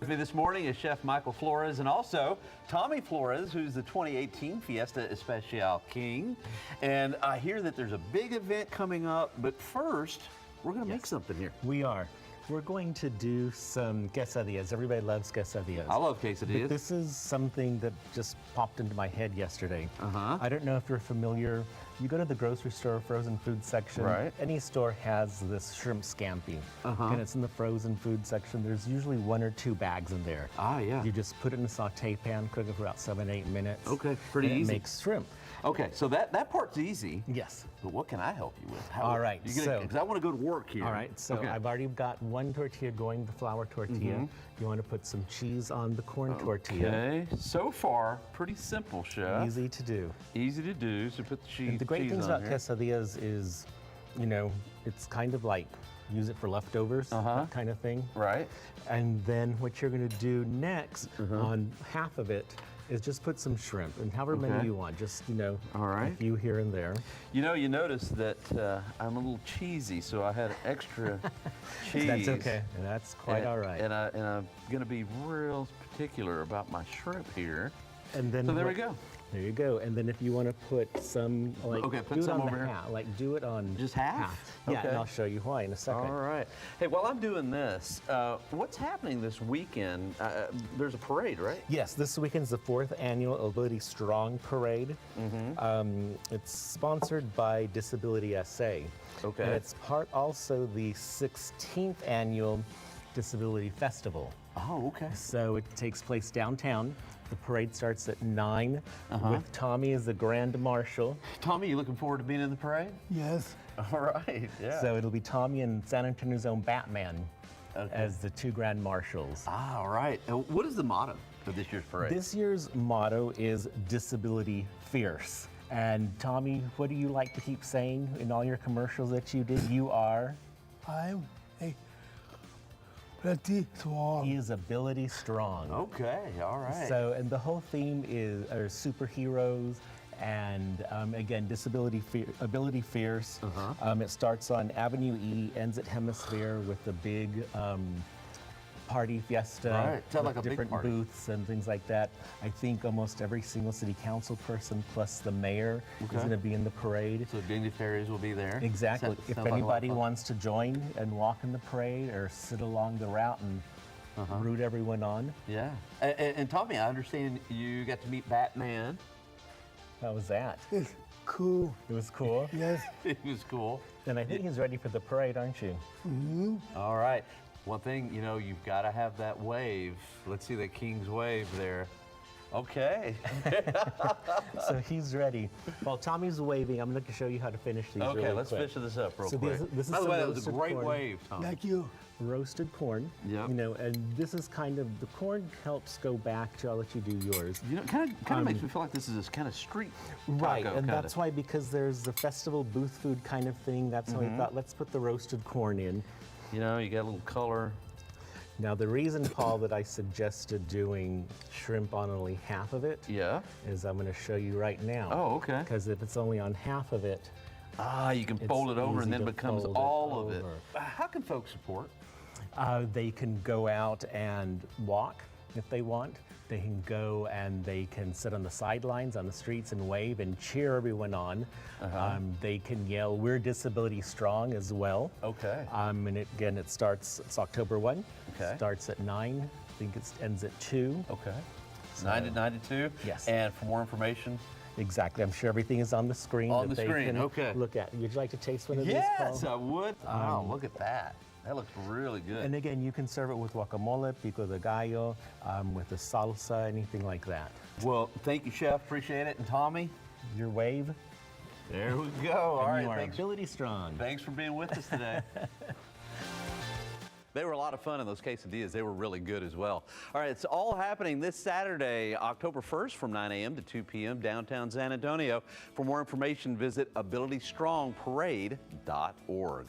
With me this morning is Chef Michael Flores and also Tommy Flores, who's the 2018 Fiesta Especial King. And I hear that there's a big event coming up, but first, we're gonna make something here. We are. We're going to do some quesadillas. Everybody loves quesadillas. I love quesadillas. But this is something that just popped into my head yesterday. I don't know if you're familiar. You go to the grocery store, frozen food section. Right. Any store has this shrimp scampi. And it's in the frozen food section. There's usually 1 or 2 bags in there. Ah, yeah. You just put it in a saute pan, cook it for about 7-8 minutes. Okay, pretty and easy. It makes shrimp. Okay, so that part's easy. Yes. But what can I help you with? All right, Because I want to go to work here. All right, so I've already got 1 tortilla going, the flour tortilla. You want to put some cheese on the corn tortilla. Okay, so far, pretty simple, Chef. Easy to do. Easy to do, so put the cheese And the great things on about here. quesadillas is, you know, it's kind of like use it for leftovers, that kind of thing. Right. And then what you're going to do next on half of it is just put some shrimp, and however many you want, just, you know, a few here and there. You know, you notice that I'm a little cheesy, so I had extra cheese. That's okay, and that's quite all right. And I'm gonna be real particular about my shrimp here. And then so there we go. There you go. And then if you want to put some, like, put do some it on over the here. half, like do it on Just half? Yeah, Okay. and I'll show you why in a second. All right. Hey, while I'm doing this, what's happening this weekend? There's a parade, right? Yes, this weekend's the 4th annual abilitySTRONG parade. It's sponsored by Disability SA. Okay. And it's part also the 16th annual Disability Festival. Oh, okay. So it takes place downtown. The parade starts at 9 with Tommy as the Grand Marshal. Tommy, you looking forward to being in the parade? Yes. All right, yeah. So it'll be Tommy and San Antonio's own Batman as the 2 Grand Marshals. Ah, all right. And what is the motto for this year's parade? This year's motto is Disability Fierce. And Tommy, what do you like to keep saying in all your commercials that you did? You are? I'm a pretty strong. He is ability strong. Okay, all right. So, and the whole theme are superheroes and again, ability fierce. It starts on Avenue E, ends at Hemisphere with the big party fiesta. Right, sounds with like a big different party. booths and things like that. I think almost every single city council person plus the mayor is going to be in the parade. So dignitaries will be there. Exactly. If Sounds like a lot of anybody fun. wants to join and walk in the parade or sit along the route and root everyone on. Yeah. And Tommy, I understand you got to meet Batman. How was that? It's cool. It was cool. Yes. It was cool. And I think he's ready for the parade, aren't you? All right. One thing, you know, you've got to have that wave. Let's see the King's wave there. Okay. So he's ready. While Tommy's waving, I'm going to show you how to finish these Okay, really let's quick. finish this up real So quick. this is By the some way, that was a roasted great corn. wave, Tommy. Thank you. Roasted corn. Yep. You know, and this is kind of, the corn helps go back to, I'll let you do yours. You know, kind of makes me feel like this is this kind of street Right, taco and kinda. that's why, because there's the festival booth food kind of thing, that's why I thought, let's put the roasted corn in. You know, you got a little color. Now, the reason, Paul, that I suggested doing shrimp on only half of it Yeah. is I'm going to show you right now. Oh, okay. Because if it's only on half of it, Ah, you can fold it over and easy then to it becomes fold it all of it. over. How can folks support? they can go out and walk if they want. They can go and they can sit on the sidelines on the streets and wave and cheer everyone on. They can yell, "We're Disability Strong" as well. Okay. And again, it's October 1. Okay. Starts at 9. I think it ends at 2. Okay. 9 to 2? Yes. And for more information? Exactly. I'm sure everything is on the screen. On that the they screen, can okay. Look at. Would you like to taste one of Yes, these, Paul? I would. Oh, look at that. That looks really good. And again, you can serve it with guacamole, pico de gallo, with a salsa, anything like that. Well, thank you, Chef. Appreciate it. And Tommy, Your wave. there we go. All right, You are thanks. ability strong. Thanks for being with us today. They were a lot of fun, and those quesadillas, they were really good as well. All right, it's all happening this Saturday, October 1st from 9 a.m. to 2 p.m. downtown San Antonio. For more information, visit abilitystrongparade.org.